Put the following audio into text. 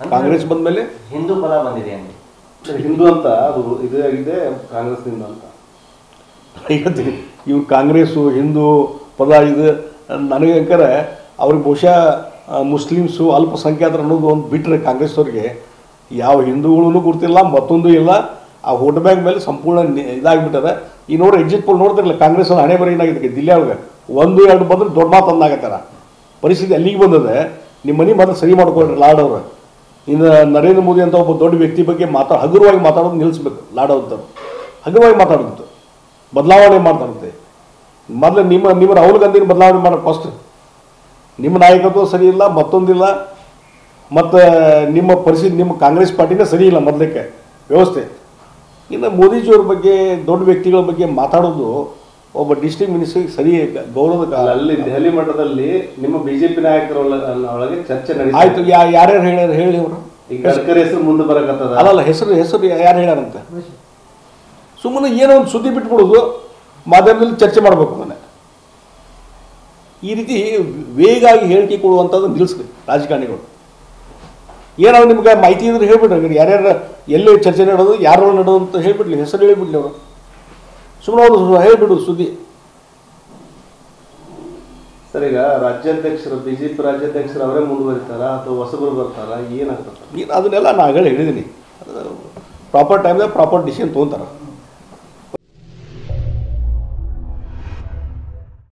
ಕಾಂಗ್ರೆಸ್ ಬಂದ ಮೇಲೆ ಹಿಂದೂ ಪದ ಬಂದಿದೆ ಅಂడి. ಹಿಂದೂ ಅಂತ ಅದು ಇದಾಗಿದೆ ಕಾಂಗ್ರೆಸ್ನಿಂದ ಅಂತ ಹೇಳ್ತೀನಿ. ಇವ್ರು ಕಾಂಗ್ರೆಸ್ಸು ಹಿಂದೂ ಪದ ಇದು ನನಗೆ ಅಂಕರ ಅವ್ರಿಗೆ ಬಹುಶಃ ಮುಸ್ಲಿಮ್ಸು ಅಲ್ಪಸಂಖ್ಯಾತರು ಅನ್ನೋದು ಒಂದು ಬಿಟ್ಟರೆ ಕಾಂಗ್ರೆಸ್ನವ್ರಿಗೆ ಯಾವ ಹಿಂದೂಗಳೂ ಗುರ್ತಿಲ್ಲ, ಮತ್ತೊಂದು ಇಲ್ಲ. ಆ ವೋಟ್ ಬ್ಯಾಂಕ್ ಮೇಲೆ ಸಂಪೂರ್ಣ ಇದಾಗಿಬಿಟ್ಟದೆ. ಈ ನೋಡಿ ಎಕ್ಸಿಟ್ ಪೋಲ್ ನೋಡ್ತಿರಲ್ಲ, ಕಾಂಗ್ರೆಸ್ ಹಣೆ ಬರ ಏನಾಗಿದೆ ದಿಲ್ಲಿ ಒಳಗೆ 1-2 ಬಂದ್ರೆ ದೊಡ್ಡ ಮಾತು ಅಂದಾಗತ್ತಾರ. ಪರಿಸ್ಥಿತಿ ಅಲ್ಲಿಗೆ ಬಂದದೆ. ನಿಮ್ಮ ಮನೆ ಮಾತ್ರ ಸರಿ ಮಾಡ್ಕೊಳ್ರಿ ಲಾಡ್ ಅವರು. ಇನ್ನು ನರೇಂದ್ರ ಮೋದಿ ಅಂತ ಒಬ್ಬ ದೊಡ್ಡ ವ್ಯಕ್ತಿ ಬಗ್ಗೆ ಹಗುರವಾಗಿ ಮಾತಾಡೋದು ನಿಲ್ಲಿಸ್ಬೇಕು. ಲಾಡ್ ಅಂತವ್ರು ಹಗುರವಾಗಿ ಮಾತಾಡೋದು, ಬದಲಾವಣೆ ಮಾಡ್ತಾರಂತೆ. ಮೊದಲು ನಿಮ್ಮ ರಾಹುಲ್ ಗಾಂಧಿನ ಬದಲಾವಣೆ ಮಾಡೋದು ಫಸ್ಟ್. ನಿಮ್ಮ ನಾಯಕತ್ವ ಸರಿ ಇಲ್ಲ, ಮತ್ತೊಂದಿಲ್ಲ, ಮತ್ತು ನಿಮ್ಮ ಪರಿಸ್ಥಿತಿ ನಿಮ್ಮ ಕಾಂಗ್ರೆಸ್ ಪಾರ್ಟಿನೇ ಸರಿ ಇಲ್ಲ ಮೊದಲಕ್ಕೆ ವ್ಯವಸ್ಥೆ. ಇನ್ನು ಮೋದಿಜಿಯವ್ರ ಬಗ್ಗೆ ದೊಡ್ಡ ವ್ಯಕ್ತಿಗಳ ಬಗ್ಗೆ ಮಾತಾಡೋದು ಒಬ್ಬ ಡಿಸ್ಟ್ರಿಕ್ಟ್ ಮಿನಿಸ್ಟರ್ಗೆ ಸರಿ ಗೌರವದ. ಅಲ್ಲಿ ದೆಹಲಿ ಮಟ್ಟದಲ್ಲಿ ನಿಮ್ಮ ಬಿಜೆಪಿ ನಾಯಕರ ಒಳಗೆ ಚರ್ಚೆ ನಡೀತಾ ಆಯ್ತು. ಯಾರ್ಯಾರು ಹೇಳ್ಯಾರ ಹೇಳಿ ಅವರು? ಈಗ ಗಡ್ಕರಿ ಹೆಸರು ಮುಂದೆ ಬರಕತ್ತದ. ಅಲ್ಲಲ್ಲ, ಹೆಸರು ಯಾರು ಹೇಳ್ಯಾರಂತ ಸುಮ್ಮನೆ ಏನೋ ಒಂದು ಸುದ್ದಿ ಬಿಟ್ಬಿಡೋದು, ಮಾಧ್ಯಮದಲ್ಲಿ ಚರ್ಚೆ ಮಾಡಬೇಕು. ಅದನ್ನೇ ಈ ರೀತಿ ವೇಗಾಗಿ ಹೇಳಿಕೆ ಕೊಡುವಂಥದ್ದು ನಿಲ್ಲಿಸ್ಬೇಕು ರಾಜಕಾರಣಿಗಳು. ಏನಾದ್ರು ನಿಮ್ಗೆ ಮಾಹಿತಿ ಇದ್ರೆ ಹೇಳ್ಬಿಟ್ರಿ, ಯಾರ್ಯಾರು ಎಲ್ಲಿ ಚರ್ಚೆ ನಡೆಯೋದು, ಯಾರು ನಡೆಯೋದು ಅಂತ ಹೇಳ್ಬಿಡ್ಲಿ, ಹೆಸರು ಹೇಳಿಬಿಡ್ಲಿ ಅವರು. ಸುಮ್ಮನೆ ಅವರು ಹೇಳ್ಬಿಡೋದು ಸುದ್ದಿ. ಸರ್, ಈಗ ರಾಜ್ಯಾಧ್ಯಕ್ಷರು ಬಿಜೆಪಿ ರಾಜ್ಯಾಧ್ಯಕ್ಷರು ಅವರೇ ಮುಂದುವರಿತಾರ ಅಥವಾ ಹೊಸಬರು ಬರ್ತಾರ, ಏನಾಗ್ತದೆ? ಅದನ್ನೆಲ್ಲ ನಾನು ಹೇಳಿದ್ದೀನಿ. ಪ್ರಾಪರ್ ಟೈಮ್ದಾಗ ಪ್ರಾಪರ್ ಡಿಸಿಷನ್ ತೊಗೊತಾರೆ.